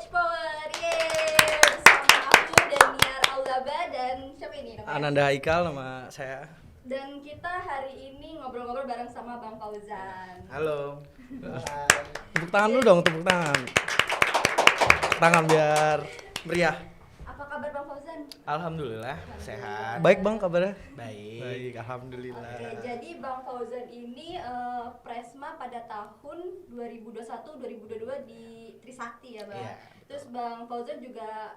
Power, yeay! Bersama aku Daniar Aulaba dan siapa ini namanya? Ananda Haikal nama saya. Dan kita hari ini ngobrol-ngobrol bareng sama Bang Fauzan. Halo. Tepuk tangan dulu dong, tepuk tangan. Tepuk tangan biar meriah. Apa kabar Bang Fauzan? Alhamdulillah sehat. Baik Bang kabarnya? Baik. Alhamdulillah. Oke, jadi Bang Fauzan ini Presma pada tahun 2021-2022 di Trisakti ya Bang? Iya. Terus Bang Fauzan juga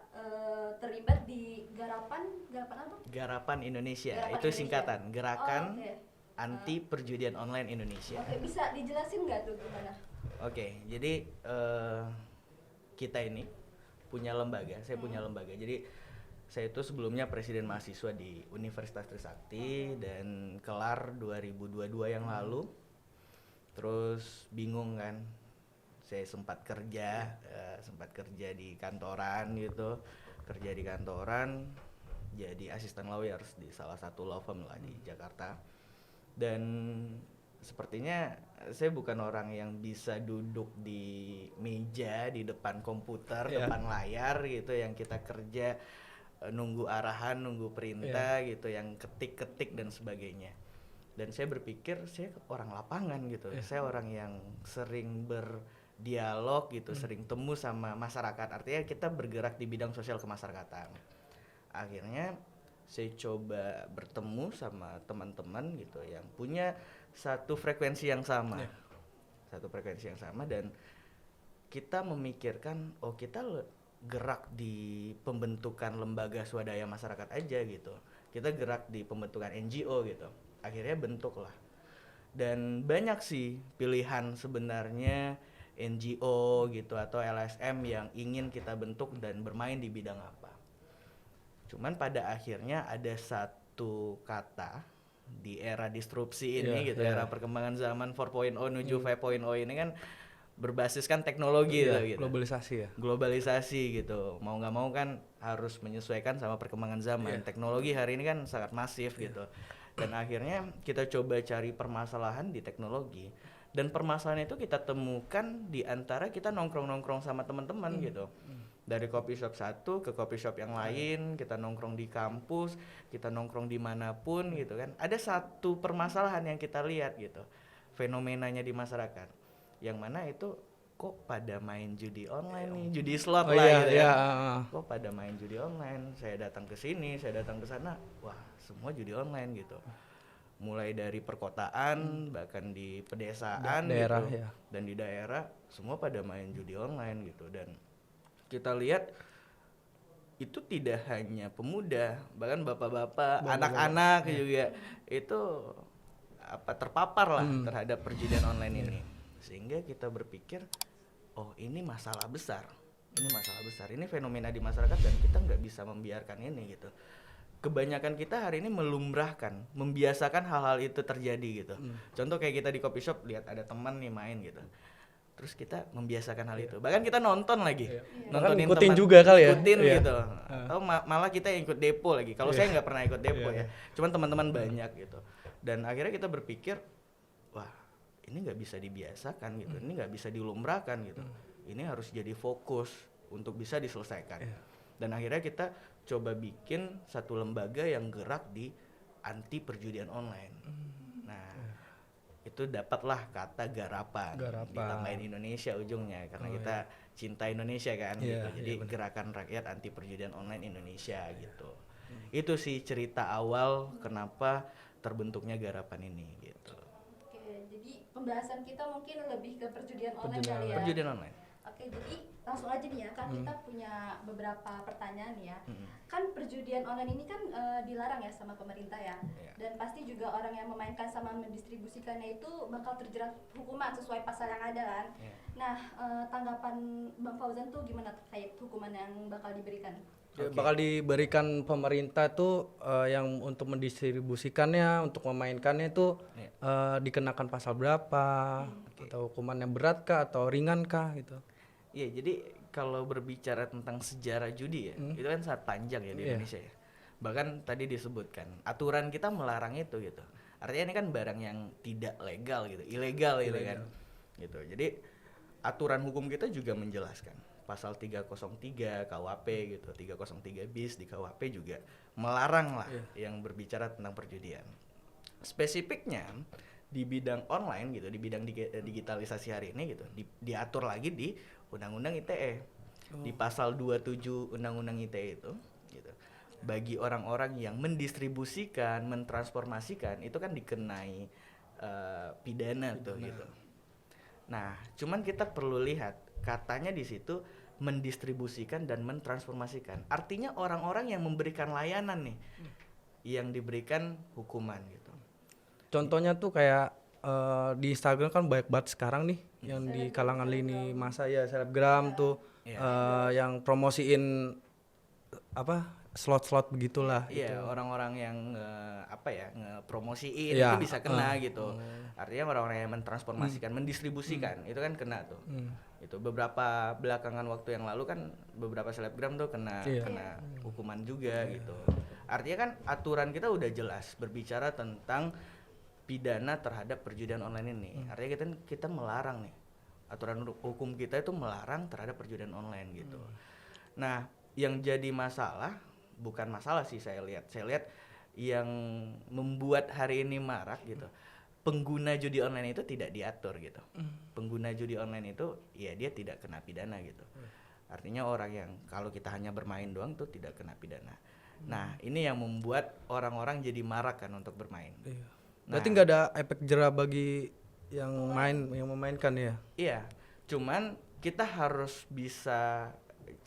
terlibat di Garapan apa? Garapan Indonesia. Garapan Itu Indonesia. singkatan Gerakan Oh, oke. Anti Perjudian Online Indonesia. Oke, bisa dijelasin nggak tuh gimana? Oke, jadi kita ini punya lembaga. Saya punya lembaga. Jadi saya itu sebelumnya presiden mahasiswa di Universitas Trisakti dan kelar 2022 yang lalu. Terus bingung kan, saya sempat kerja di kantoran gitu, jadi asisten lawyers di salah satu law firm lah di Jakarta. Dan sepertinya saya bukan orang yang bisa duduk di meja di depan komputer, depan layar gitu, yang kita kerja nunggu arahan, nunggu perintah gitu, yang ketik-ketik dan sebagainya. Dan saya berpikir saya orang lapangan gitu. Saya orang yang sering berdialog gitu, sering temu sama masyarakat. Artinya kita bergerak di bidang sosial kemasyarakatan. Akhirnya saya coba bertemu sama teman-teman gitu yang punya satu frekuensi yang sama. Dan kita memikirkan, oh kita gerak di pembentukan lembaga swadaya masyarakat aja gitu. Kita gerak di pembentukan NGO gitu. Akhirnya bentuk lah. Dan banyak sih pilihan sebenarnya NGO gitu atau LSM yang ingin kita bentuk dan bermain di bidang apa. Cuman pada akhirnya ada satu kata di era disrupsi ini era perkembangan zaman 4.0 menuju 5.0 ini kan berbasiskan teknologi gitu. Globalisasi gitu. Mau nggak mau kan harus menyesuaikan sama perkembangan zaman. Teknologi hari ini kan sangat masif gitu. Dan akhirnya kita coba cari permasalahan di teknologi. Dan permasalahan itu kita temukan di antara kita nongkrong-nongkrong sama teman-teman gitu. Dari coffee shop satu ke coffee shop yang lain, kita nongkrong di kampus, kita nongkrong dimanapun gitu kan. Ada satu permasalahan yang kita lihat gitu, fenomenanya di masyarakat, yang mana itu kok pada main judi online nih, judi slot gitu ya. Kok pada main judi online, saya datang ke sini, saya datang ke sana, wah semua judi online gitu. Mulai dari perkotaan, bahkan di pedesaan daerah, gitu, dan di daerah semua pada main judi online gitu. Dan kita lihat itu tidak hanya pemuda, bahkan bapak-bapak, anak-anak juga itu terpapar lah terhadap perjudian online ini. Sehingga kita berpikir, oh ini masalah besar, ini fenomena di masyarakat dan kita nggak bisa membiarkan ini gitu. Kebanyakan kita hari ini membiasakan hal-hal itu terjadi gitu. Contoh kayak kita di coffee shop lihat ada teman nih main gitu. Terus kita membiasakan hal itu. Bahkan kita nonton lagi. Nontonin ikutin teman, juga kali ya. Ikutin gitu. Atau malah kita ikut depo lagi. Kalau saya nggak pernah ikut depo ya. Cuman teman-teman banyak gitu. Dan akhirnya kita berpikir, wah, ini nggak bisa dibiasakan gitu. Ini nggak bisa dilumrahkan gitu. Ini harus jadi fokus untuk bisa diselesaikan. Dan akhirnya kita coba bikin satu lembaga yang gerak di anti perjudian online. Nah, itu dapatlah kata Garapan. Ditambahin Indonesia ujungnya karena kita cinta Indonesia kan gitu. Jadi Gerakan Rakyat Anti Perjudian Online Indonesia gitu. Itu sih cerita awal kenapa terbentuknya Garapan ini gitu. Oke, jadi pembahasan kita mungkin lebih ke perjudian online kali ya. Perjudian online. Oke, jadi langsung aja nih ya, kan kita punya beberapa pertanyaan ya. Kan perjudian online ini kan dilarang ya sama pemerintah ya. Dan pasti juga orang yang memainkan sama mendistribusikannya itu bakal terjerat hukuman sesuai pasal yang ada kan. Nah, tanggapan Bang Fauzan tuh gimana terkait hukuman yang bakal diberikan? Bakal diberikan pemerintah tuh yang untuk mendistribusikannya, untuk memainkannya itu dikenakan pasal berapa, atau hukuman yang berat kah atau ringan kah gitu. Iya, jadi kalau berbicara tentang sejarah judi ya, itu kan sangat panjang ya di Indonesia ya. Bahkan tadi disebutkan, aturan kita melarang itu gitu. Artinya ini kan barang yang tidak legal gitu, ilegal gitu kan. Gitu. Jadi aturan hukum kita juga menjelaskan pasal 303 KUHP gitu, 303 bis di KUHP juga melarang lah yang berbicara tentang perjudian. Spesifiknya di bidang online gitu, di bidang digitalisasi hari ini gitu, diatur lagi di Undang-Undang ITE. Di pasal 27 Undang-Undang ITE itu gitu. Bagi orang-orang yang mendistribusikan, mentransformasikan itu kan dikenai pidana tuh gitu. Nah, cuman kita perlu lihat katanya di situ mendistribusikan dan mentransformasikan. Artinya orang-orang yang memberikan layanan nih yang diberikan hukuman gitu. Contohnya tuh kayak di Instagram kan banyak banget sekarang nih yang di kalangan lini masa ya, selebgram tuh yang promosiin apa slot-slot begitulah. Iya, gitu. orang-orang yang ngepromosiin itu bisa kena gitu. Artinya orang-orang yang mentransformasikan, mendistribusikan itu kan kena tuh. Itu beberapa belakangan waktu yang lalu kan beberapa selebgram tuh kena hukuman juga gitu. Artinya kan aturan kita udah jelas berbicara tentang pidana terhadap perjudian online ini. Artinya kita melarang nih. Aturan hukum kita itu melarang terhadap perjudian online gitu. Nah, yang jadi masalah bukan masalah sih saya lihat yang membuat hari ini marak gitu. Pengguna judi online itu tidak diatur gitu. Pengguna judi online itu ya dia tidak kena pidana gitu. Artinya orang yang kalau kita hanya bermain doang tuh tidak kena pidana. Nah, ini yang membuat orang-orang jadi marak kan untuk bermain. Berarti nggak ada efek jera bagi yang memainkan ya? Iya, cuman kita harus bisa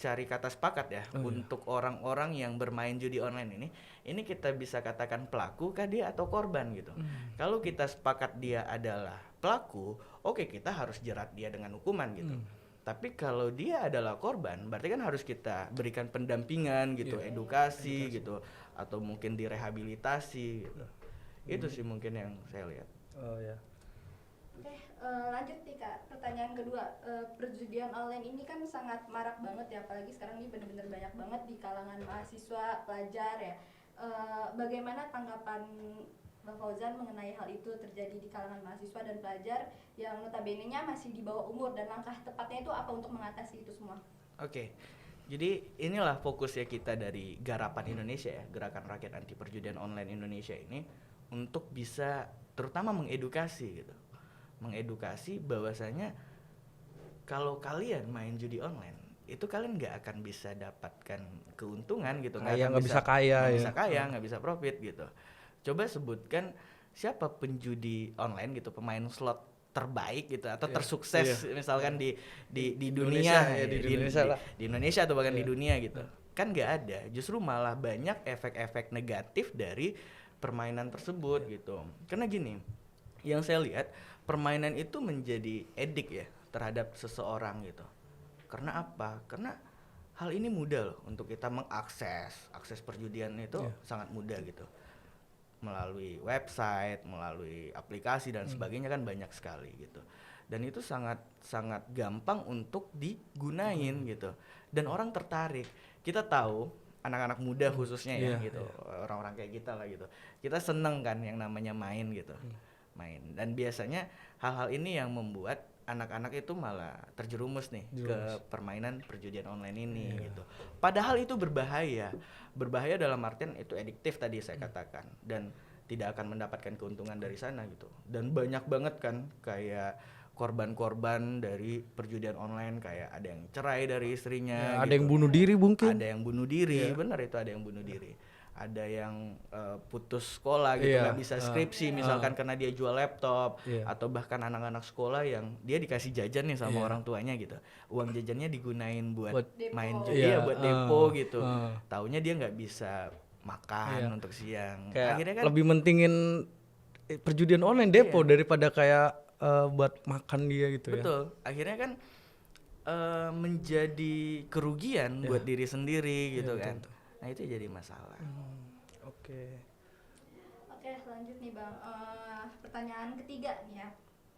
cari kata sepakat ya untuk orang-orang yang bermain judi online ini kita bisa katakan pelaku kah dia atau korban gitu. Kalau kita sepakat dia adalah pelaku, oke, kita harus jerat dia dengan hukuman gitu. Tapi kalau dia adalah korban, berarti kan harus kita berikan pendampingan gitu, edukasi gitu, atau mungkin direhabilitasi gitu. Itu sih mungkin yang saya lihat. Oh ya. Oke, lanjut nih Kak, pertanyaan kedua. Perjudian online ini kan sangat marak banget ya, apalagi sekarang ini benar-benar banyak banget di kalangan mahasiswa, pelajar ya. Bagaimana tanggapan Bang Fauzan mengenai hal itu terjadi di kalangan mahasiswa dan pelajar yang notabene-nya masih di bawah umur, dan langkah tepatnya itu apa untuk mengatasi itu semua? Oke. Jadi inilah fokusnya kita dari Garapan Indonesia ya, Gerakan Rakyat Anti Perjudian Online Indonesia ini, untuk bisa terutama mengedukasi gitu. Mengedukasi bahwasanya kalau kalian main judi online itu kalian nggak akan bisa dapatkan keuntungan gitu, Nggak bisa kaya, nggak bisa profit gitu. Coba sebutkan siapa penjudi online gitu, pemain slot terbaik gitu atau tersukses misalkan di dunia di Indonesia atau bahkan di dunia gitu. Kan nggak ada, justru malah banyak efek-efek negatif dari permainan tersebut gitu. Karena gini, yang saya lihat permainan itu menjadi edik ya terhadap seseorang gitu. Karena apa? Karena hal ini mudah loh untuk kita akses perjudian itu sangat mudah gitu. Melalui website, melalui aplikasi dan sebagainya kan banyak sekali gitu. Dan itu sangat gampang untuk digunain gitu. Dan orang tertarik. Kita tahu anak-anak muda khususnya ya gitu, orang-orang kayak kita lah gitu. Kita seneng kan yang namanya main gitu. Main. Dan biasanya hal-hal ini yang membuat anak-anak itu malah terjerumus nih ke permainan perjudian online ini gitu. Padahal itu berbahaya. Berbahaya dalam artian itu adiktif tadi saya katakan, dan tidak akan mendapatkan keuntungan dari sana gitu. Dan banyak banget kan kayak korban-korban dari perjudian online, kayak ada yang cerai dari istrinya, ada yang bunuh diri mungkin. Ada yang bunuh diri, benar itu ada yang bunuh diri. Ada yang putus sekolah gitu, nggak bisa skripsi misalkan karena dia jual laptop, atau bahkan anak-anak sekolah yang dia dikasih jajan nih sama orang tuanya gitu, uang jajannya digunain buat main judi buat depo gitu, taunya dia nggak bisa makan untuk siang. Kayak akhirnya kan lebih mentingin perjudian online depo daripada kayak buat makan dia gitu. Betul. Akhirnya kan menjadi kerugian buat diri sendiri gitu kan. Betul. Nah itu jadi masalah. Oke, lanjut nih Bang. Pertanyaan ketiga nih ya.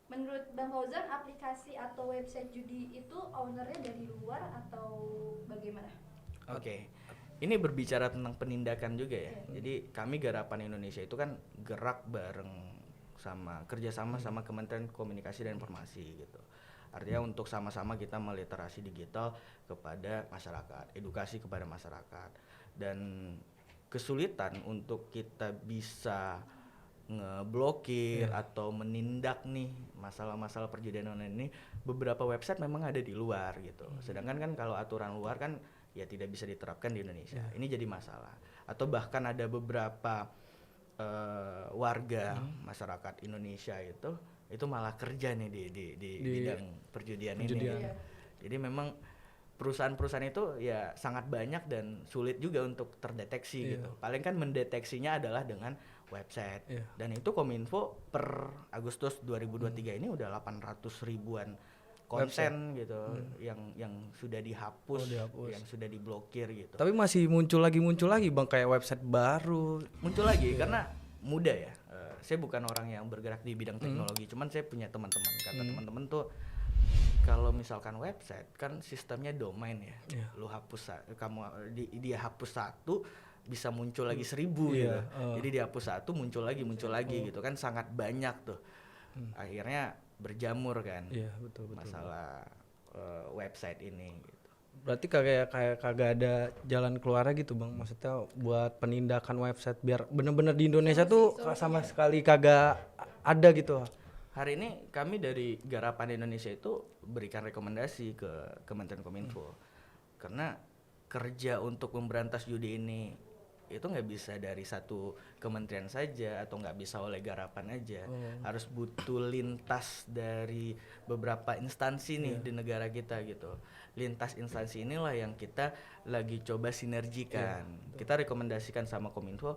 Menurut Bang Fauzan, aplikasi atau website judi itu ownernya dari luar atau bagaimana? Oke. Ini berbicara tentang penindakan juga ya. Jadi kami Garapan Indonesia itu kan gerak bareng kerjasama sama Kementerian Komunikasi dan Informasi gitu. Artinya untuk sama-sama kita meliterasi digital kepada masyarakat, edukasi kepada masyarakat. Dan kesulitan untuk kita bisa ngeblokir atau menindak nih masalah-masalah perjudian online ini, beberapa website memang ada di luar gitu. Sedangkan kan kalau aturan luar kan ya tidak bisa diterapkan di Indonesia. Ini jadi masalah. Atau bahkan ada beberapa warga masyarakat Indonesia itu malah kerja nih di bidang perjudian ini. Gitu. Jadi memang perusahaan-perusahaan itu ya sangat banyak dan sulit juga untuk terdeteksi gitu. Paling kan mendeteksinya adalah dengan website. Dan itu Kominfo per Agustus 2023 ini udah 800 ribuan konten gitu yang sudah dihapus, yang sudah diblokir gitu. Tapi masih muncul lagi Bang, kayak website baru. Muncul lagi karena mudah ya. Saya bukan orang yang bergerak di bidang teknologi, cuman saya punya teman-teman. Kata teman-teman tuh kalau misalkan website kan sistemnya domain ya. Lu hapus dia hapus satu bisa muncul lagi 1000 gitu. Jadi dihapus satu muncul lagi gitu kan, sangat banyak tuh. Akhirnya berjamur kan. Betul. Masalah website ini gitu. Berarti kagak ada jalan keluarnya gitu Bang, maksudnya buat penindakan website biar bener-bener di Indonesia tuh sama sekali kagak ada gitu. Hari ini kami dari Garapan Indonesia itu berikan rekomendasi ke Kementerian Kominfo. Karena kerja untuk memberantas judi ini itu nggak bisa dari satu kementerian saja atau nggak bisa oleh Garapan aja. Harus butuh lintas dari beberapa instansi nih di negara kita gitu. Lintas instansi inilah yang kita lagi coba sinergikan. Kita rekomendasikan sama Kominfo,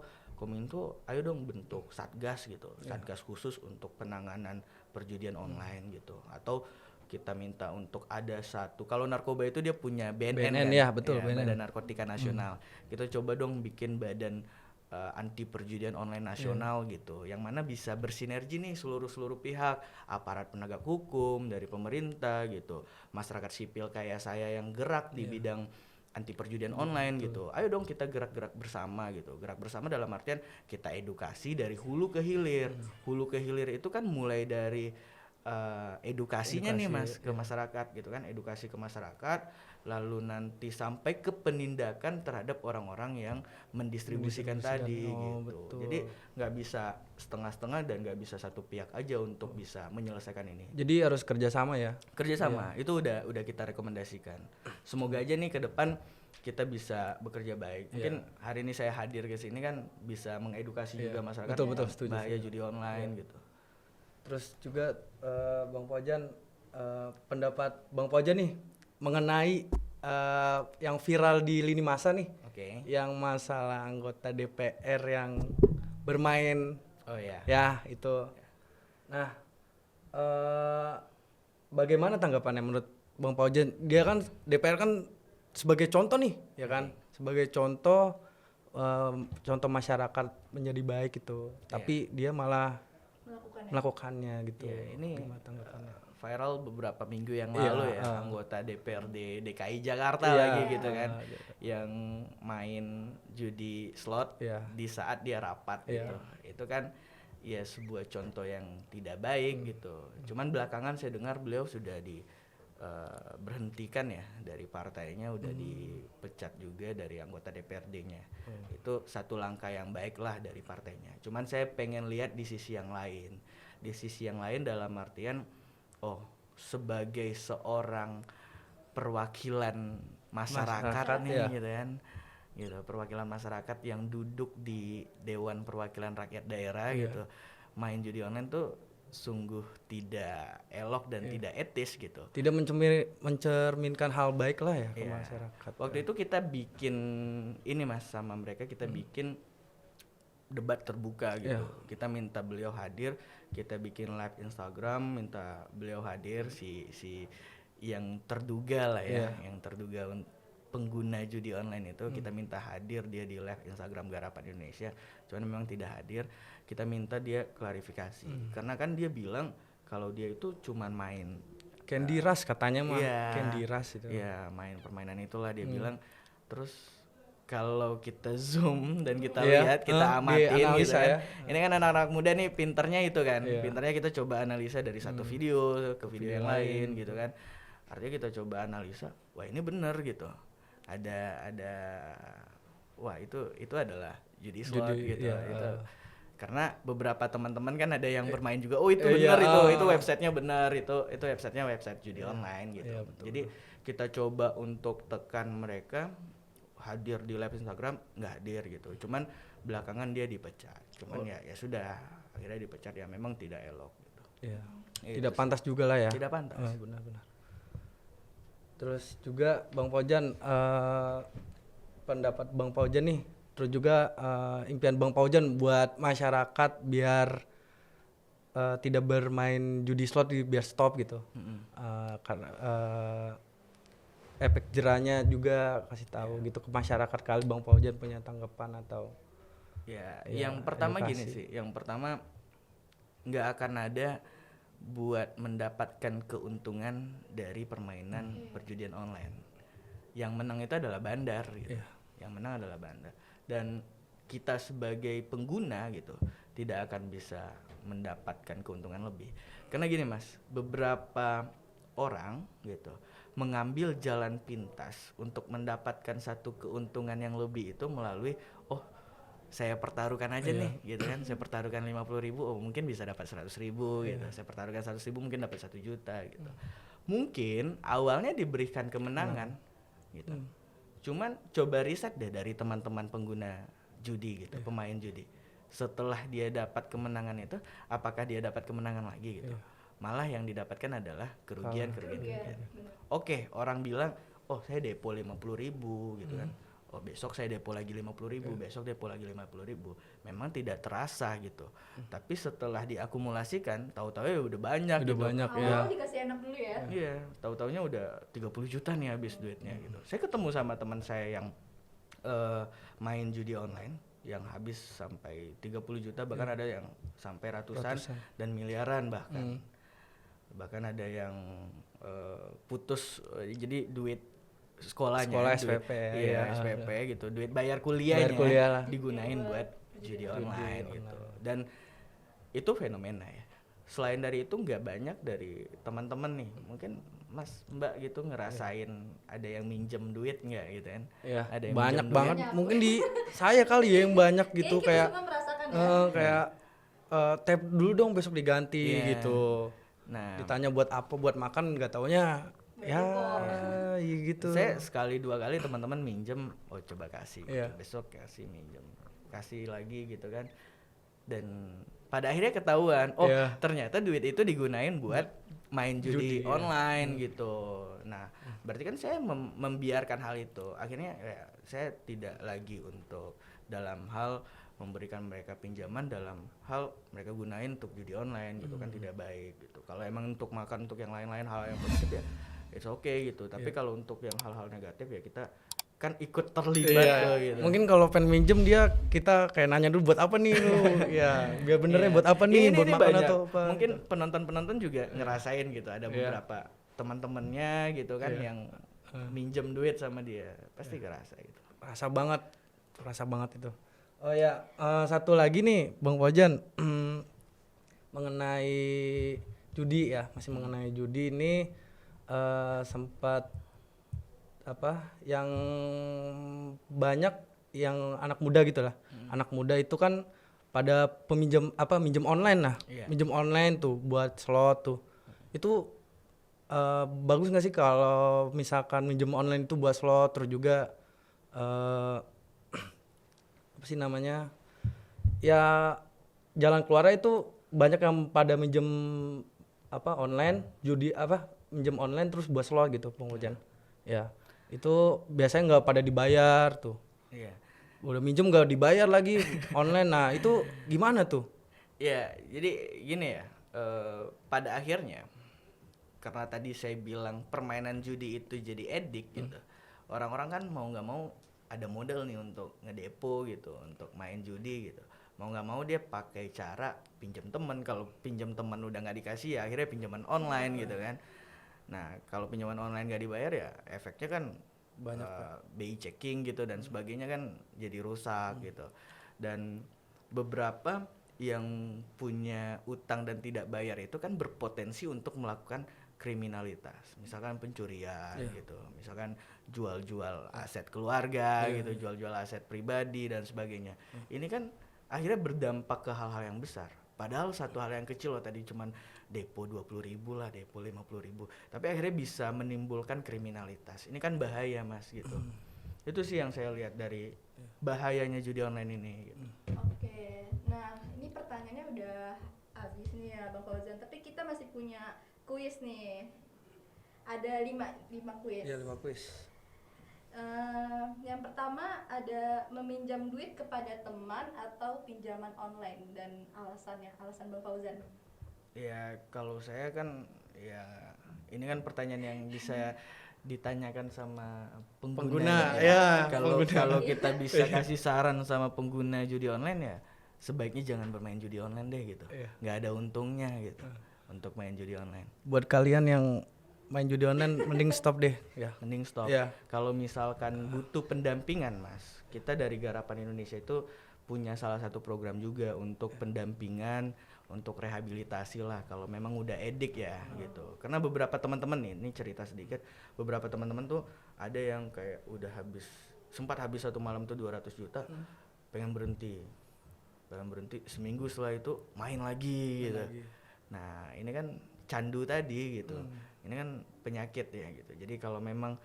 ayo dong bentuk satgas gitu, satgas khusus untuk penanganan perjudian online gitu. Atau kita minta untuk ada satu, kalau narkoba itu dia punya BNN kan? Ya betul, BNN. Badan Narkotika Nasional. Kita coba dong bikin badan anti perjudian online nasional gitu, yang mana bisa bersinergi nih seluruh pihak, aparat penegak hukum dari pemerintah gitu, masyarakat sipil kayak saya yang gerak di bidang anti perjudian online gitu. Ayo dong kita gerak-gerak bersama gitu. Gerak bersama dalam artian kita edukasi dari hulu ke hilir. Hulu ke hilir itu kan mulai dari edukasinya nih Mas ke masyarakat gitu kan, edukasi ke masyarakat, lalu nanti sampai ke penindakan terhadap orang-orang yang mendistribusikan tadi gitu. Betul. Jadi nggak bisa setengah-setengah dan nggak bisa satu pihak aja untuk bisa menyelesaikan ini. Jadi harus kerjasama ya. Kerjasama itu udah kita rekomendasikan. Semoga aja nih ke depan kita bisa bekerja baik. Mungkin hari ini saya hadir ke sini kan bisa mengedukasi juga masyarakat betul, bahaya judi online gitu. Terus juga Bang Pojan, pendapat Bang Pojan nih mengenai yang viral di lini masa nih, yang masalah anggota DPR yang bermain, ya itu. Nah, bagaimana tanggapannya menurut Bang Pojan? Dia kan DPR kan sebagai contoh nih, ya kan, sebagai contoh masyarakat menjadi baik gitu, tapi dia malah melakukannya gitu. Ini viral beberapa minggu yang lalu anggota DPRD DKI Jakarta lagi gitu kan, yang main judi slot di saat dia rapat gitu. Itu kan ya sebuah contoh yang tidak baik gitu. Cuman belakangan saya dengar beliau sudah berhentikan ya dari partainya, udah dipecat juga dari anggota DPRD-nya. Itu satu langkah yang baik lah dari partainya. Cuman saya pengen lihat di sisi yang lain. Di sisi yang lain dalam artian, sebagai seorang perwakilan masyarakat nih gitu kan. Gitu, perwakilan masyarakat yang duduk di Dewan Perwakilan Rakyat Daerah gitu. Main judi online tuh sungguh tidak elok dan tidak etis gitu. Tidak mencerminkan hal baik lah ya ke masyarakat. Waktu itu kita bikin ini Mas sama mereka, kita bikin debat terbuka gitu. Kita minta beliau hadir, kita bikin live Instagram, minta beliau hadir si yang terduga lah ya, yang terduga pengguna judi online itu, kita minta hadir dia di live Instagram Garapan Indonesia. Cuman memang tidak hadir. Kita minta dia klarifikasi. Karena kan dia bilang kalau dia itu cuman main Candy Rush katanya mah. Candy Rush itu. Iya, main permainan itulah dia bilang. Terus kalau kita zoom dan kita Iya, lihat, kita amatin gitu dianalisa kan. ya. Ini kan anak-anak muda nih pinternya itu kan. Iya. Pinternya kita coba analisa dari satu video ke video yang lain gitu kan. Artinya kita coba analisa, wah ini bener gitu. Ada wah itu adalah judi slot gitu. Iya, Itu karena beberapa teman-teman kan ada yang bermain juga, oh itu iya, bener itu websitenya bener, itu websitenya website judi online gitu. Iya, betul. Jadi kita coba untuk tekan mereka hadir di live Instagram, nggak hadir gitu. Cuman belakangan dia dipecat. Cuman ya sudah, akhirnya dipecat ya memang tidak elok gitu. Iya. Itu Tidak sih. pantas juga lah ya. Tidak pantas. Benar-benar. Terus juga Bang Paujan, pendapat Bang Paujan nih, terus juga impian Bang Paujan buat masyarakat biar tidak bermain judi slot biar stop gitu. Karena efek jerahnya juga kasih tahu gitu ke masyarakat, kali Bang Paujan punya tanggapan atau Ya, ya, yang pertama gini edukasi. sih, yang pertama nggak akan ada buat mendapatkan keuntungan dari permainan perjudian online. Yang menang itu adalah bandar gitu. Iya. Yang menang adalah bandar. Dan kita sebagai pengguna gitu tidak akan bisa mendapatkan keuntungan lebih. Karena gini Mas, beberapa orang gitu mengambil jalan pintas untuk mendapatkan satu keuntungan yang lebih itu melalui saya pertaruhkan aja nih gitu kan, saya pertaruhkan 50.000, mungkin bisa dapat 100.000 gitu. Saya pertaruhkan 100.000 mungkin dapat 1 juta gitu. Mungkin awalnya diberikan kemenangan gitu. Cuman coba riset deh dari teman-teman pengguna judi gitu, pemain judi. Setelah dia dapat kemenangan itu, apakah dia dapat kemenangan lagi gitu? Malah yang didapatkan adalah kerugian. Oke, orang bilang, "Oh, saya depo 50.000 gitu kan. Oh, besok saya depo lagi 50.000, besok depo lagi 50.000. Memang tidak terasa gitu. Tapi setelah diakumulasikan, tahu-tahu ya udah banyak udah gitu. banyak ya. Awalnya dikasih enak dulu ya. Iya, tahu-taunya udah 30 juta nih habis duitnya gitu. Saya ketemu sama teman saya yang main judi online yang habis sampai 30 juta, bahkan ada yang sampai ratusan dan miliaran bahkan. Bahkan ada yang putus, jadi duit sekolahnya, Sekolah duit, SPP ya. iya, Iya, SPP gitu, duit bayar kuliahnya Bayar kuliah lah. digunain buat judi online gitu. Dan itu fenomena ya. Selain dari itu nggak banyak dari teman-teman nih, mungkin Mas Mbak gitu ngerasain ada yang minjem duit nggak gitu kan? Iya, Ada yang banyak minjem banget. duit. Mungkin di saya kali ya yang banyak gitu, Kayaknya kita kayak semua merasakan ya. kayak tap dulu dong besok diganti Iya. gitu. Nah, Ditanya buat apa, buat makan, nggak taunya ya gitu. saya sekali dua kali teman-teman minjem, oh coba kasih, gitu. Iya. Besok kasih minjem, kasih lagi gitu kan. Dan pada akhirnya ketahuan, oh Iya. ternyata duit itu digunain buat main judi Judi, online gitu. Nah, berarti kan saya membiarkan hal itu. Akhirnya ya, saya tidak lagi untuk dalam hal memberikan mereka pinjaman, dalam hal mereka gunain untuk judi online gitu kan tidak baik gitu. Kalau emang untuk makan, untuk yang lain-lain hal yang positif ya it's okay gitu. Tapi kalau untuk yang hal-hal negatif ya kita kan ikut terlibat gitu. Mungkin kalau pengen minjem dia, kita kayak nanya dulu buat apa nih lu. Ya, biar benernya buat apa nih, buat makan banyak. atau apa. Mungkin penonton-penonton juga ngerasain gitu. Ada beberapa teman-temannya gitu kan yang minjem duit sama dia. Pasti kerasa gitu. Rasa banget itu. Oh ya, satu lagi nih Bang Paujan, mengenai judi ya, masih mengenai judi ini, sempat apa yang banyak yang anak muda gitu lah. Anak muda itu kan pada minjem online lah. Minjem online tuh buat slot tuh. Itu bagus nggak sih kalau misalkan minjem online itu buat slot, terus juga apa sih namanya, ya jalan keluarnya itu banyak yang pada minjem online judi, minjem online terus buat slot gitu pengujian. Ya itu biasanya nggak pada dibayar tuh. Iya. Udah minjem nggak dibayar lagi online. Nah itu gimana tuh? Ya, jadi gini ya, pada akhirnya karena tadi saya bilang permainan judi itu jadi edik gitu. Orang-orang kan mau nggak mau ada modal nih untuk ngedepo gitu, untuk main judi gitu. Mau nggak mau dia pakai cara pinjam teman. Kalau pinjam teman udah nggak dikasih ya akhirnya pinjaman online gitu kan. Nah kalau pinjaman online nggak dibayar ya efeknya kan Banyak, BI checking gitu dan sebagainya kan jadi rusak gitu. Dan beberapa yang punya utang dan tidak bayar itu kan berpotensi untuk melakukan kriminalitas, misalkan pencurian gitu, misalkan jual-jual aset keluarga gitu, jual-jual aset pribadi dan sebagainya. Ini kan akhirnya berdampak ke hal-hal yang besar. Padahal satu hal yang kecil loh, tadi cuman depo 20.000 lah, depo 50.000, tapi akhirnya bisa menimbulkan kriminalitas. Ini kan bahaya Mas gitu. Itu sih yang saya lihat dari bahayanya judi online ini gitu. Oke, nah ini pertanyaannya udah habis nih ya Bang Fauzan, tapi kita masih punya kuis nih. Ada 5 kuis. Iya, 5 kuis. Yang pertama ada meminjam duit kepada teman atau pinjaman online, dan alasan Bang Fauzan. Ya kalau saya kan ya ini kan pertanyaan yang bisa ditanyakan sama pengguna ya. Kalau kita bisa kasih saran sama pengguna judi online ya sebaiknya jangan bermain judi online deh gitu. Nggak ada untungnya gitu untuk main judi online. Buat kalian yang main judi online mending stop deh ya. Mending stop. Kalau misalkan butuh pendampingan Mas, kita dari Garapan Indonesia itu punya salah satu program juga untuk pendampingan, untuk rehabilitasi lah kalau memang udah edik ya gitu. Karena beberapa teman-teman nih, ini cerita sedikit, beberapa teman-teman tuh ada yang kayak udah sempat habis satu malam tuh 200 juta, pengen berhenti seminggu setelah itu main lagi gitu. Nah ini kan candu tadi gitu, ini kan penyakit ya gitu. Jadi kalau memang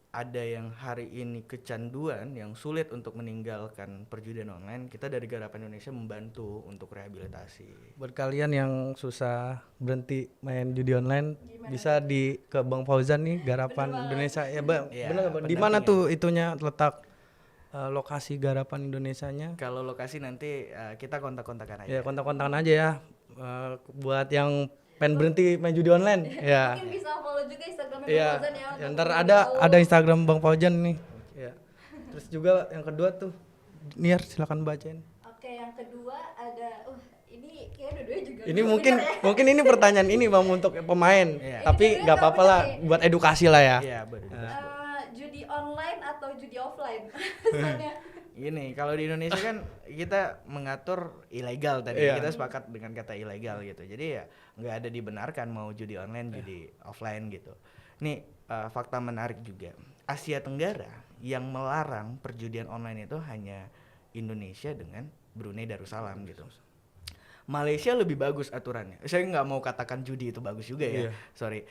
ada yang hari ini kecanduan yang sulit untuk meninggalkan perjudian online, kita dari Garapan Indonesia membantu untuk rehabilitasi. Buat kalian yang susah berhenti main judi online, bisa ke Bang Fauzan nih, Garapan Indonesia ya Bang. Benar Bang. Di mana tuh itunya letak lokasi Garapan Indonesianya? Kalau lokasi nanti kita kontak-kontakan aja. Ya kontak-kontakan aja ya. Buat yang pengen berhenti main judi online ya. Mungkin bisa follow juga Instagramnya Bang Fauzan ya. Ya ntar ada Instagram Bang Fauzan nih. Ya. Terus juga yang kedua tuh, Niar silakan bacain. Oke, yang kedua ada ini kayak dua-duanya juga. Ini mungkin ini pertanyaan ini Bang untuk pemain. Tapi nggak apa-apa lah buat edukasi lah ya. Iya, betul. Judi online atau judi offline? Gini, kalau di Indonesia kan kita mengatur ilegal tadi, kita sepakat dengan kata ilegal gitu. Jadi ya nggak ada dibenarkan mau judi online, judi offline gitu. Nih fakta menarik juga, Asia Tenggara yang melarang perjudian online itu hanya Indonesia dengan Brunei Darussalam gitu. Malaysia lebih bagus aturannya. Saya nggak mau katakan judi itu bagus juga ya, sorry.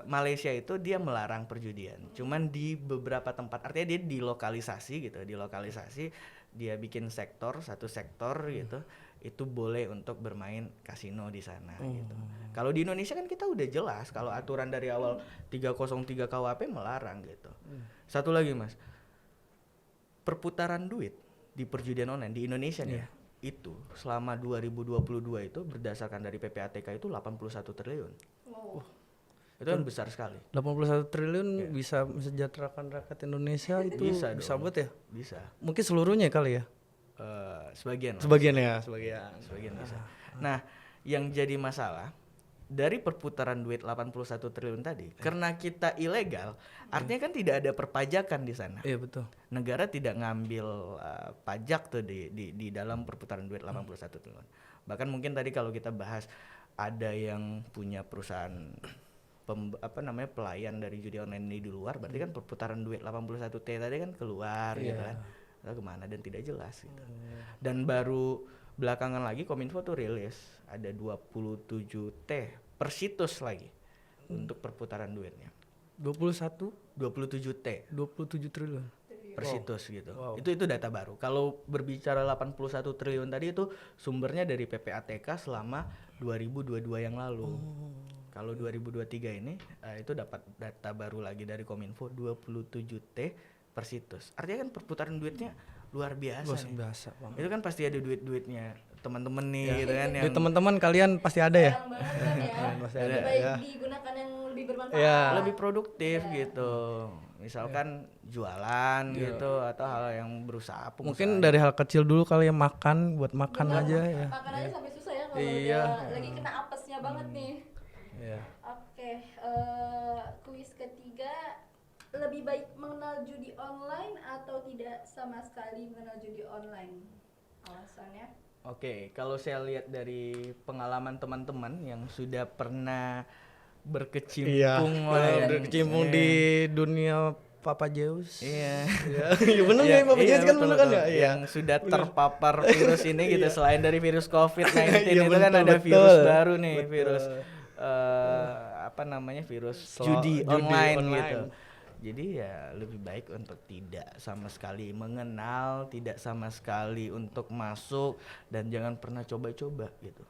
Malaysia itu dia melarang perjudian, cuman di beberapa tempat, artinya dia dilokalisasi gitu, dia bikin satu sektor gitu, itu boleh untuk bermain kasino di sana gitu. Kalau di Indonesia kan kita udah jelas kalau aturan dari awal 303 KUHP melarang gitu. Satu lagi Mas, perputaran duit di perjudian online di Indonesia nih itu selama 2022 itu berdasarkan dari PPATK itu 81 triliun. Itu kan besar sekali. 81 triliun bisa mesejahterakan rakyat Indonesia itu bisa buat ya? Bisa. Mungkin seluruhnya kali ya? Sebagian bisa. Nah, yang jadi masalah dari perputaran duit 81 triliun tadi, karena kita ilegal, artinya kan tidak ada perpajakan di sana. Iya betul. Negara tidak ngambil pajak tuh di dalam perputaran duit 81 triliun. Bahkan mungkin tadi kalau kita bahas ada yang punya perusahaan pelayan dari judi online ini di luar, berarti kan perputaran duit 81 T tadi kan keluar gitu kan. Lalu kemana dan tidak jelas gitu. Dan baru belakangan lagi Kominfo tuh rilis ada 27 T per situs lagi untuk perputaran duitnya. 27 T 27 triliun per situs gitu. Itu data baru. Kalau berbicara 81 triliun tadi itu sumbernya dari PPATK selama 2022 yang lalu. Kalau 2023 ini itu dapat data baru lagi dari Kominfo 27 T per situs. Artinya kan perputaran duitnya luar biasa. Bang. Itu kan pasti ada duitnya teman-teman nih gitu kan. Yang teman-teman kalian pasti ada ya. Pasti ada. Baik digunakan yang lebih bermanfaat. Lebih produktif gitu. Misalkan jualan gitu atau hal yang berusaha. Mungkin dari hal kecil dulu kali ya, makan buat makan aja ya. Makan aja sampai susah ya kalau udah lagi kena apesnya banget nih. Iya. Oke, kuis ketiga lebih baik mengenal judi online atau tidak sama sekali mengenal judi online? Alasannya? Oke, kalau saya lihat dari pengalaman teman-teman yang sudah pernah berkecimpung lah Iya, yang berkecimpung di dunia Papa Zeus. iya. Iya bener Iya, ya Papa iya, Zeus kan betul, bener kan betul. ya? Iya. Yang sudah terpapar virus ini gitu, selain dari virus COVID-19 Iya, itu kan betul, ada betul. virus baru nih, Betul. virus apa namanya, virus Judi online online. gitu. Jadi ya lebih baik untuk tidak sama sekali mengenal, tidak sama sekali untuk masuk, dan jangan pernah coba-coba gitu.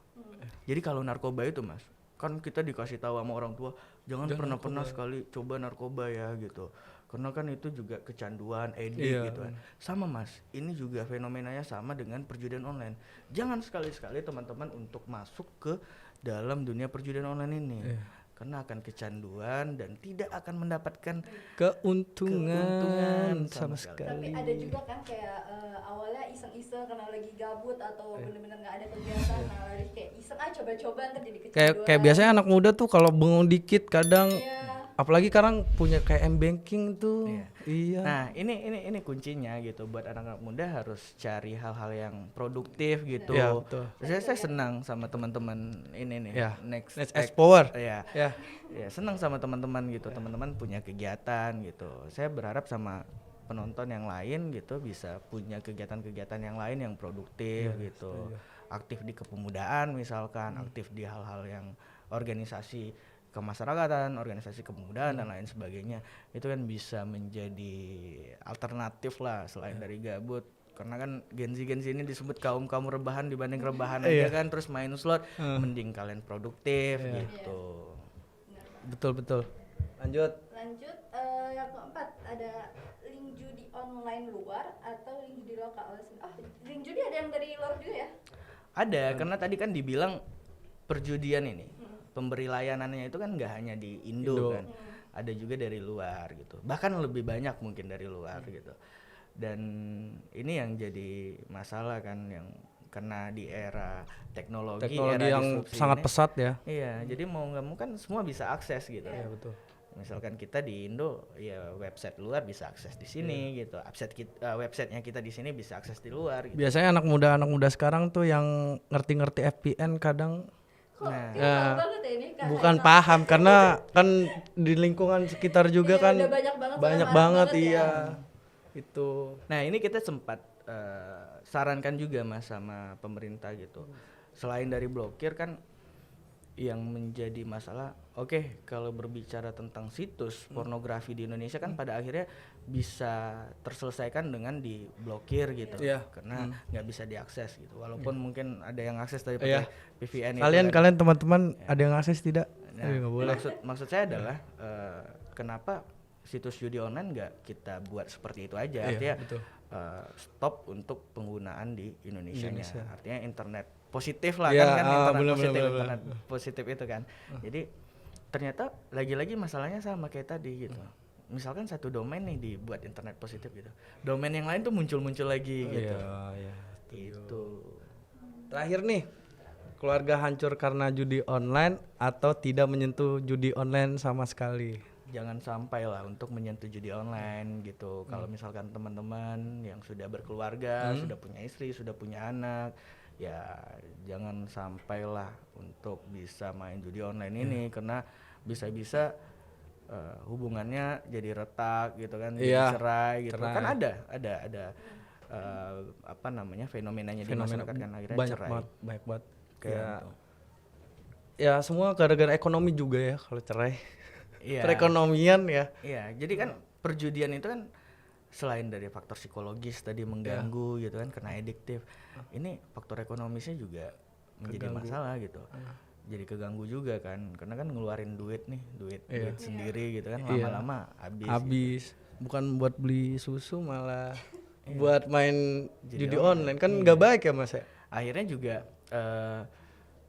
Jadi kalau narkoba itu Mas, kan kita dikasih tahu sama orang tua jangan pernah sekali coba narkoba ya gitu. Karena kan itu juga kecanduan, edik Iya. gitu kan. Sama Mas, ini juga fenomenanya sama dengan perjudian online. Jangan sekali-sekali teman-teman untuk masuk ke dalam dunia perjudian online ini. Iya. Karena akan kecanduan dan tidak akan mendapatkan Keuntungan sama Tapi sekali. ada juga kan kayak awalnya iseng-iseng karena lagi gabut atau bener-bener nggak ada kegiatan, nah lari kayak iseng coba-coba ntar jadi kecanduan. Kayak biasanya anak muda tuh kalau bengong dikit kadang Iya. apalagi sekarang punya kayak M-banking tuh. Iya. Nah, ini kuncinya gitu, buat anak-anak muda harus cari hal-hal yang produktif gitu. Iya, betul. Saya senang sama teman-teman ini nih. Ya. Next Next Power. Iya. Ya. Ya, senang sama teman-teman gitu. Teman-teman punya kegiatan gitu. Saya berharap sama penonton yang lain gitu bisa punya kegiatan-kegiatan yang lain yang produktif gitu. Aktif di kepemudaan misalkan, aktif di hal-hal yang organisasi kemasyarakatan, organisasi kepemudaan dan lain sebagainya. Itu kan bisa menjadi alternatif lah selain dari gabut. Karena kan Gen Z ini disebut kaum rebahan dibanding rebahan aja kan, terus main slot, mending kalian produktif gitu. Betul. Lanjut. Yang keempat ada link judi online luar atau link judi lokal. Link judi ada yang dari luar juga ya? Ada, karena tadi kan dibilang perjudian ini pemberi layanannya itu kan nggak hanya di Indo kan, ada juga dari luar gitu, bahkan lebih banyak mungkin dari luar gitu. Dan ini yang jadi masalah kan, yang karena di era teknologi era yang disrupsi sangat ini, pesat ya. iya, jadi mau nggak mau kan semua bisa akses gitu. Iya betul. Misalkan kita di Indo, ya website luar bisa akses di sini gitu. Websitenya kita di sini bisa akses di luar gitu. Biasanya anak muda sekarang tuh yang ngerti VPN kadang Nah, Paham banget ya ini Kak. bukan paham karena kan di lingkungan sekitar juga Iya, kan udah banyak banget banget ya. iya. Itu. nah ini kita sempat sarankan juga Mas sama pemerintah gitu. Selain dari blokir kan yang menjadi masalah, oke, kalau berbicara tentang situs pornografi di Indonesia kan pada akhirnya bisa terselesaikan dengan diblokir gitu. Iya. Karena nggak bisa diakses gitu. Walaupun mungkin ada yang akses dari pakai VPN itu Kalian kan. teman-teman ada yang akses tidak? Nah, Nggak boleh. maksud saya adalah kenapa situs judi online nggak kita buat seperti itu aja? Artinya betul. stop untuk penggunaan di Indonesia. Indonesia. Artinya internet positif lah Iya, kan internet bener, positif, bener. internet positif itu kan. Jadi ternyata lagi-lagi masalahnya sama kayak tadi gitu. Misalkan satu domain nih dibuat internet positif gitu, domain yang lain tuh muncul lagi gitu. Iya. Itu. Terakhir nih, keluarga hancur karena judi online atau tidak menyentuh judi online sama sekali? Jangan sampai lah untuk menyentuh judi online gitu. Kalau misalkan teman-teman yang sudah berkeluarga, sudah punya istri, sudah punya anak, ya jangan sampailah untuk bisa main judi online ini, karena bisa-bisa hubungannya jadi retak gitu kan, jadi cerai gitu. Kan ada apa namanya fenomenanya di masyarakat kan, akhirnya banyak cerai. banyak banget. Kayak Ya semua gara-gara ekonomi juga ya kalau cerai. iya. Perekonomian ya. Iya, jadi kan perjudian itu kan selain dari faktor psikologis tadi mengganggu gitu kan, karena adiktif. Ini faktor ekonomisnya juga menjadi masalah gitu. Jadi keganggu juga kan, karena kan ngeluarin duit sendiri gitu kan, lama-lama habis. Bukan buat beli susu malah buat main judi online kan nggak baik ya Mas ya. Akhirnya juga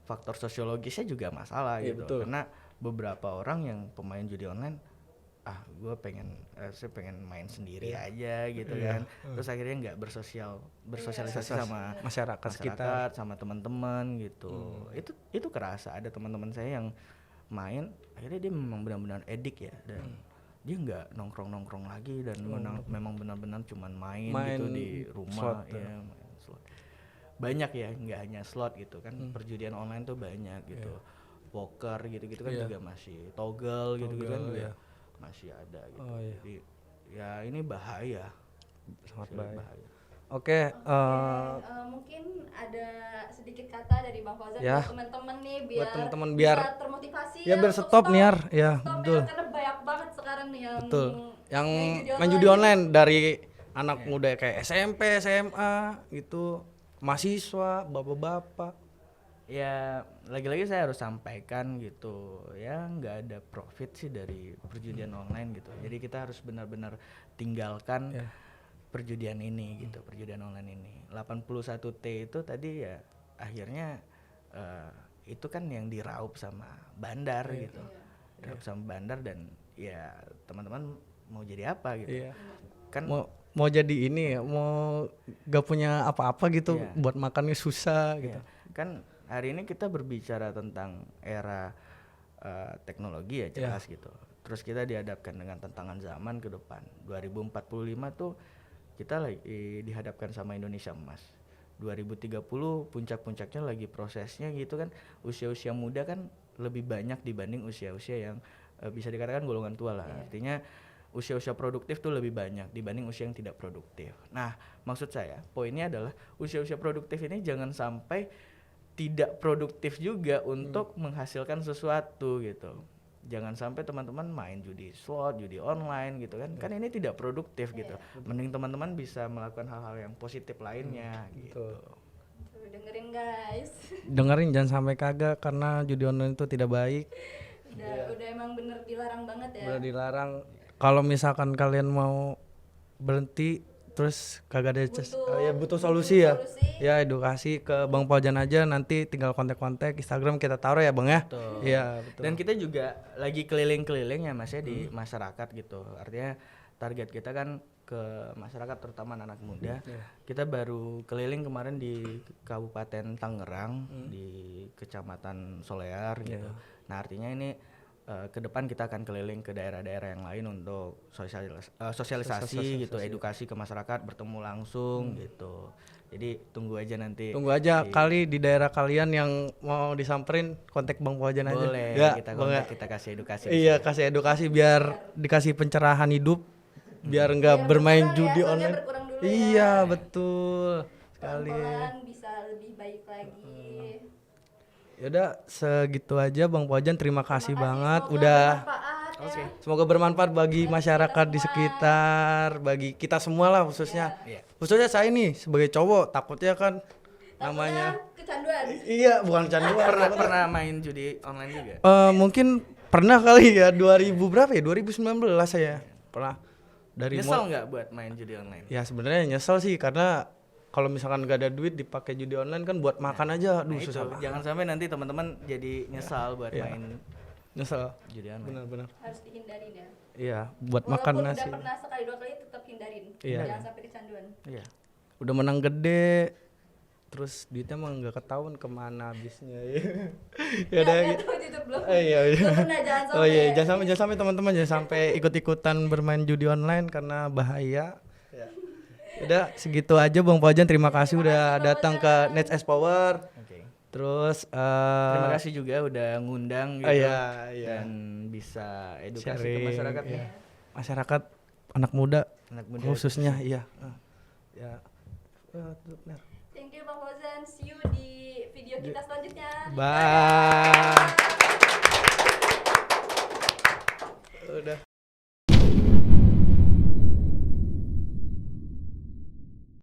faktor sosiologisnya juga masalah gitu. Betul. Karena beberapa orang yang pemain judi online, saya pengen main sendiri aja gitu kan. Terus akhirnya nggak bersosialisasi sama masyarakat sekitar. sama teman-teman gitu. Itu kerasa ada teman-teman saya yang main, akhirnya dia memang benar-benar edik ya, dan dia nggak nongkrong lagi dan memang benar-benar cuman main gitu di rumah slot, ya, main slot. Banyak ya, nggak hanya slot gitu kan, perjudian online tuh banyak gitu, poker gitu-gitu kan juga masih, toggle gitu-gitu kan juga masih ada gitu. Jadi ya ini bahaya, sangat bahaya. Oke, mungkin ada sedikit kata dari Bang Fauzan buat teman-teman nih biar teman-teman bisa termotivasi ya biar stop nih ya betul. Karena banyak banget sekarang nih yang main judi online dari anak muda kayak SMP, SMA gitu, mahasiswa, bapak-bapak. Ya lagi-lagi saya harus sampaikan gitu ya, nggak ada profit sih dari perjudian online gitu. Jadi kita harus benar-benar tinggalkan perjudian ini gitu, perjudian online ini. 81T itu tadi ya akhirnya itu kan yang diraup sama bandar gitu. Diraup sama bandar dan ya teman-teman mau jadi apa gitu. Kan mau jadi ini ya, mau gak punya apa-apa gitu, buat makannya susah gitu. Kan hari ini kita berbicara tentang era teknologi ya jelas gitu. Terus kita dihadapkan dengan tantangan zaman ke depan. 2045 tuh kita lagi dihadapkan sama Indonesia Emas. 2030 puncak-puncaknya lagi prosesnya gitu kan. Usia-usia muda kan lebih banyak dibanding usia-usia yang bisa dikatakan golongan tua lah. Artinya usia-usia produktif tuh lebih banyak dibanding usia yang tidak produktif. Nah, maksud saya poinnya adalah usia-usia produktif ini jangan sampai tidak produktif juga untuk menghasilkan sesuatu gitu. Jangan sampai teman-teman main judi slot, judi online gitu kan. Kan ini tidak produktif gitu. Mending teman-teman bisa melakukan hal-hal yang positif lainnya gitu. Dengerin guys. Dengerin, jangan sampai kagak karena judi online itu tidak baik. Udah emang bener dilarang banget ya. Bener dilarang. Kalau misalkan kalian mau berhenti terus kagak ada butuh solusi ya. Ya edukasi ke Bang Fauzan aja, nanti tinggal kontak-kontak Instagram kita taruh ya Bang ya. Iya betul. Dan kita juga lagi keliling-keliling ya Mas ya di masyarakat gitu. Artinya target kita kan ke masyarakat terutama anak muda. Kita baru keliling kemarin di Kabupaten Tangerang di Kecamatan Solear gitu. Nah artinya ini ke depan kita akan keliling ke daerah-daerah yang lain untuk sosialisasi gitu, edukasi ke masyarakat, bertemu langsung gitu. Jadi tunggu aja nanti. Tunggu aja kali di daerah kalian yang mau disamperin, kontak Bang Fauzan aja. Boleh, kita kontak, kita kasih edukasi. Iya, kasih edukasi biar dikasih pencerahan hidup, biar enggak bermain judi online. Iya, betul sekali. Pelan-pelan bisa lebih baik lagi. Yaudah segitu aja Bang Fauzan, terima kasih banget udah semoga bermanfaat bagi masyarakat di sekitar, bagi kita semua lah khususnya. Khususnya saya nih sebagai cowok takutnya kan namanya kecanduan. Iya, bukan kecanduan. Pernah main judi online juga? Mungkin pernah kali ya, 2000 berapa ya? 2019 saya pernah. Dari nyesel nggak buat main judi online? Ya sebenarnya nyesel sih, karena kalau misalkan gak ada duit dipakai judi online kan buat makan aja, aduh susah banget. Jangan sampai nanti teman-teman jadi nyesal buat main nyesel. Judi online. Benar-benar. Harus dihindarin ya. Iya, buat walaupun makan nasi. Udah pernah sekali dua kali tetap hindarin. Jangan sampai kecanduan. Iya. Udah menang gede, terus duitnya emang nggak ketahuan kemana habisnya. Ya udah. Iya. Oh iya, jangan sampai teman-teman jangan sampai ikut-ikutan bermain judi online karena bahaya. Udah segitu aja Bang Fauzan, terima kasih udah datang ke Nets S Power. Terus terima kasih juga udah ngundang gitu dan bisa edukasi sharing, ke masyarakat nih. Masyarakat anak muda khususnya ya. Thank you Bang Fauzan, see you di video kita selanjutnya. Bye.